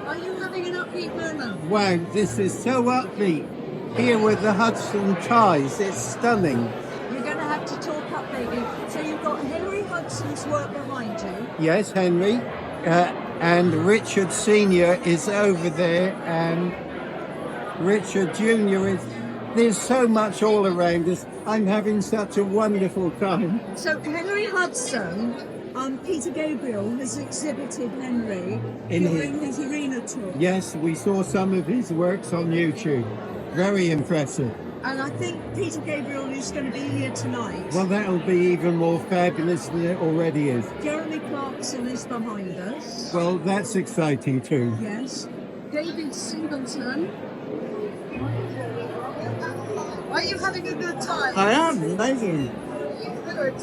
Are you having an upbeat moment? Wow, this is so upbeat. Here with the Hudson ties, it's stunning. You're going to have to talk up, baby. So you've got Henry Hudson's work behind you. Yes, Henry. And Richard Sr. is over there, and Richard Jr. is... There's so much all around us. I'm having such a wonderful time. So Henry Hudson, Peter Gabriel has exhibited Henry during his arena tour. Yes, we saw some of his works on YouTube. Very impressive. And I think Peter Gabriel is going to be here tonight. Well, that'll be even more fabulous than it already is. Jeremy Clarkson is behind us. Well, that's exciting too. Yes. David Singleton. Are you having a good time? I am, amazing. Good.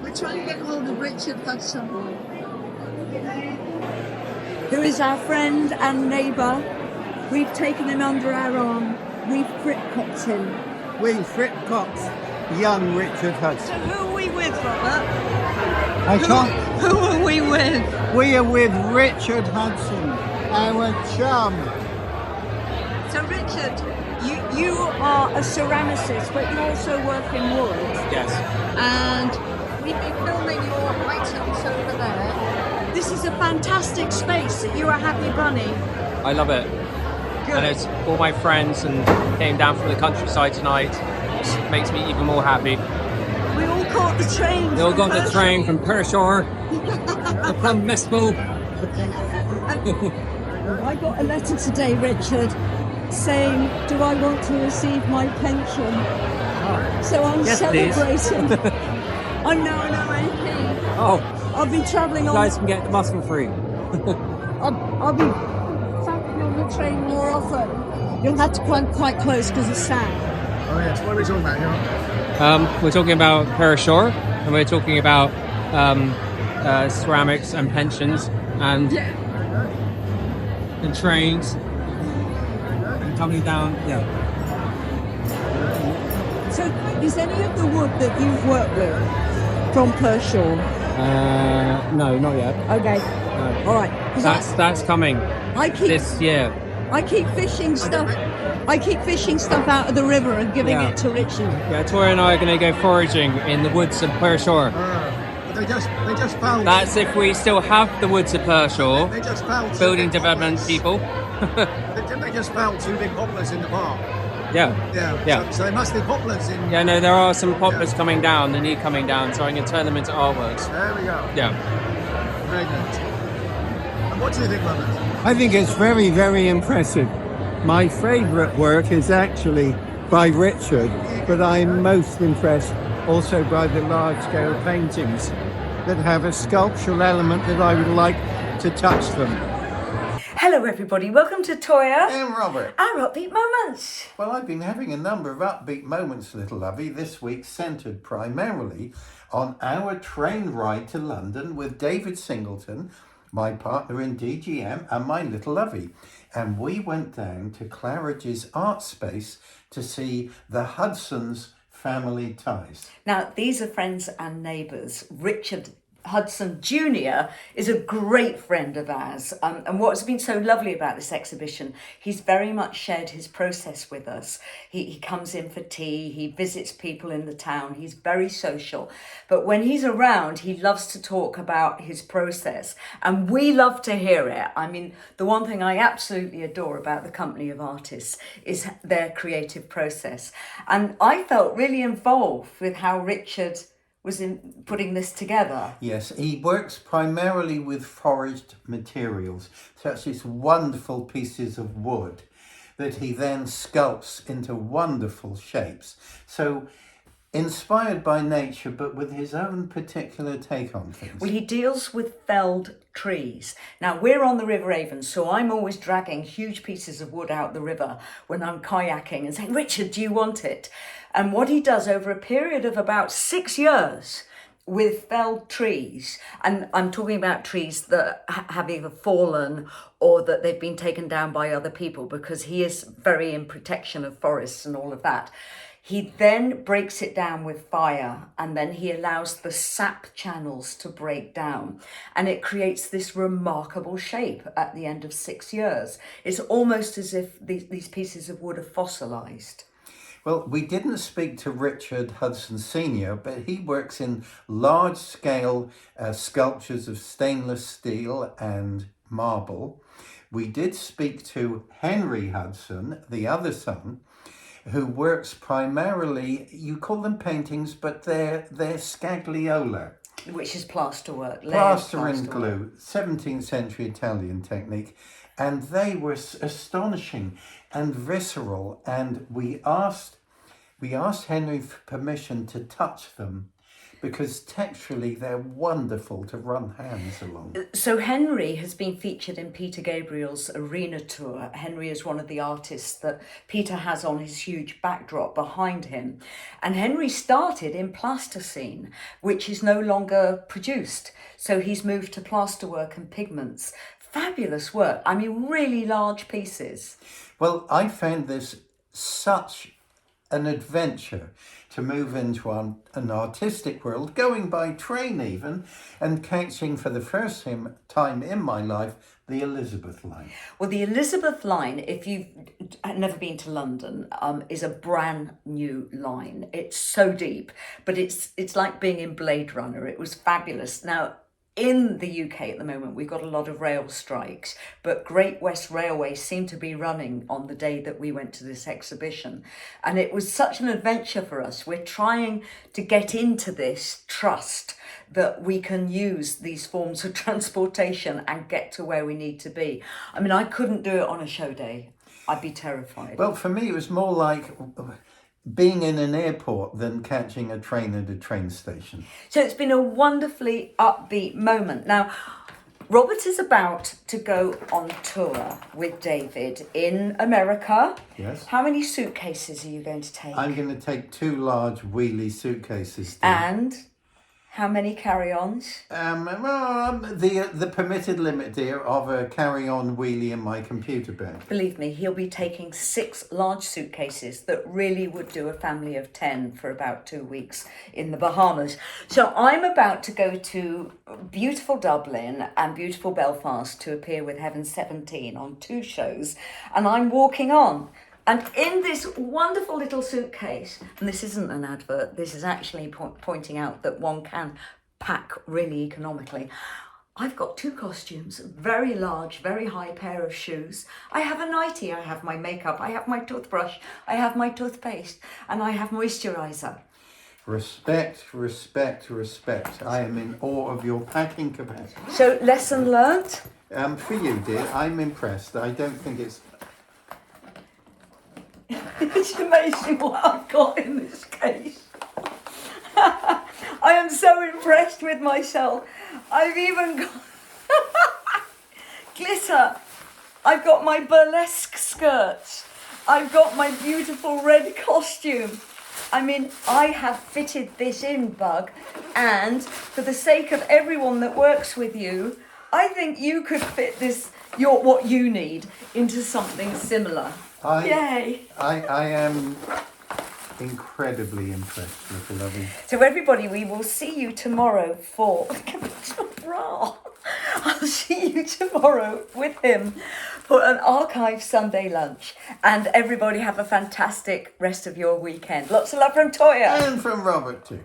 We're trying to get hold of Richard Hudson, who is our friend and neighbour. We've taken him under our arm. We've Fritcocked him. We Fritcocked young Richard Hudson. So who are we with, Robert? I can't. Who are we with? We are with Richard Hudson, our chum. So Richard, you are a ceramicist, but you also work in wood. Yes. And we've been filming your items over there. This is a fantastic space. You are happy bunny. I love it. Good. And it's all my friends and came down from the countryside tonight. It makes me even more happy. We all caught the train. They all got the train from Pershore, the Plum Festival. I got a letter today, Richard, saying, do I want to receive my pension? So I'm Yes, celebrating. I'm now an MP. Oh, I'll be travelling you on. guys can get the muscle free. I'll be travelling on the train more often. You'll have to come quite close because it's sad. Oh yes, what are we talking about here? We're talking about Pershore, and we're talking about ceramics and pensions and trains and coming down. Yeah. So is any of the wood that you've worked with from Pershore? No, not yet. Okay. No. All right. 'Cause That's coming this year. I keep fishing stuff. I keep fishing stuff out of the river and giving it to Richard. Yeah, Toyah and I are going to go foraging in the woods of Pershore. They just found. That's if we still have the woods of Pershore. They just found Building development people. They just found two big poplars in the park. Yeah. Yeah. So there must be poplars in. Yeah, no, there are some poplars coming down, the new coming down, so I can turn them into artworks. There we go. Yeah. Very good. And what do you think, Robert? I think it's very, very impressive. My favourite work is actually by Richard, but I'm most impressed also by the large-scale paintings that have a sculptural element that I would like to touch them. Hello, everybody. Welcome to Toyah. And Robert. Our upbeat moments. Well, I've been having a number of upbeat moments, little lovey, this week centred primarily on our train ride to London with David Singleton, my partner in DGM, and my little lovey. And we went down to Claridge's art space to see the Hudson's family ties. Now, these are friends and neighbours. Richard Hudson Jr. is a great friend of ours. And what's been so lovely about this exhibition, he's very much shared his process with us. He comes in for tea, he visits people in the town, he's very social. But when he's around, he loves to talk about his process. And we love to hear it. I mean, the one thing I absolutely adore about the company of artists is their creative process. And I felt really involved with how Richard was in putting this together. Yes, he works primarily with foraged materials, such as wonderful pieces of wood that he then sculpts into wonderful shapes. So inspired by nature, but with his own particular take on things. Well, he deals with felled trees. Now, we're on the River Avon, so I'm always dragging huge pieces of wood out the river when I'm kayaking and saying, Richard, do you want it? And what he does over a period of about 6 years with felled trees, and I'm talking about trees that have either fallen or that they've been taken down by other people, because he is very in protection of forests and all of that. He then breaks it down with fire, and then he allows the sap channels to break down, and it creates this remarkable shape at the end of 6 years. It's almost as if these pieces of wood are fossilized. Well, we didn't speak to Richard Hudson Sr., but he works in large-scale sculptures of stainless steel and marble. We did speak to Henry Hudson, the other son, who works primarily, you call them paintings, but they're scagliola. Which is plasterwork. Plaster and glue, 17th century Italian technique. And they were astonishing and visceral. And we asked Henry for permission to touch them, because texturally they're wonderful to run hands along. So Henry has been featured in Peter Gabriel's arena tour. Henry is one of the artists that Peter has on his huge backdrop behind him. And Henry started in plasticine, which is no longer produced. So he's moved to plasterwork and pigments. Fabulous work. I mean, really large pieces. Well, I found this such an adventure to move into an artistic world, going by train even, and catching for the first time in my life the Elizabeth line. Well, the Elizabeth line, if you've never been to London, is a brand new line. It's so deep, but it's like being in Blade Runner. It was fabulous. Now, in the UK at the moment, we've got a lot of rail strikes, but Great West Railway seemed to be running on the day that we went to this exhibition. And it was such an adventure for us. We're trying to get into this trust that we can use these forms of transportation and get to where we need to be. I mean, I couldn't do it on a show day. I'd be terrified. Well, for me, it was more like being in an airport than catching a train at a train station. So it's been a wonderfully upbeat moment. Now, Robert is about to go on tour with David in America. Yes. How many suitcases are you going to take? I'm going to take 2 large wheelie suitcases. Dear. And how many carry-ons? The permitted limit, dear, of a carry-on wheelie in my computer bag. Believe me, he'll be taking 6 large suitcases that really would do a family of 10 for about 2 weeks in the Bahamas. So I'm about to go to beautiful Dublin and beautiful Belfast to appear with Heaven 17 on 2 shows, and I'm walking on. And in this wonderful little suitcase, and this isn't an advert, this is actually pointing out that one can pack really economically. I've got 2 costumes, very large, very high pair of shoes. I have a nightie, I have my makeup, I have my toothbrush, I have my toothpaste, and I have moisturiser. Respect, respect, respect. I am in awe of your packing capacity. So, lesson learnt? For you, dear, I'm impressed. I don't think it's... It's amazing what I've got in this case. I am so impressed with myself. I've even got glitter. I've got my burlesque skirts. I've got my beautiful red costume. I mean, I have fitted this in, Bug, and for the sake of everyone that works with you, I think you could fit this, what you need, into something similar. Yay! I am incredibly impressed, little lovey. So everybody, we will see you tomorrow for... bra. I'll see you tomorrow with him for an archive Sunday lunch. And everybody have a fantastic rest of your weekend. Lots of love from Toyah. And from Robert too.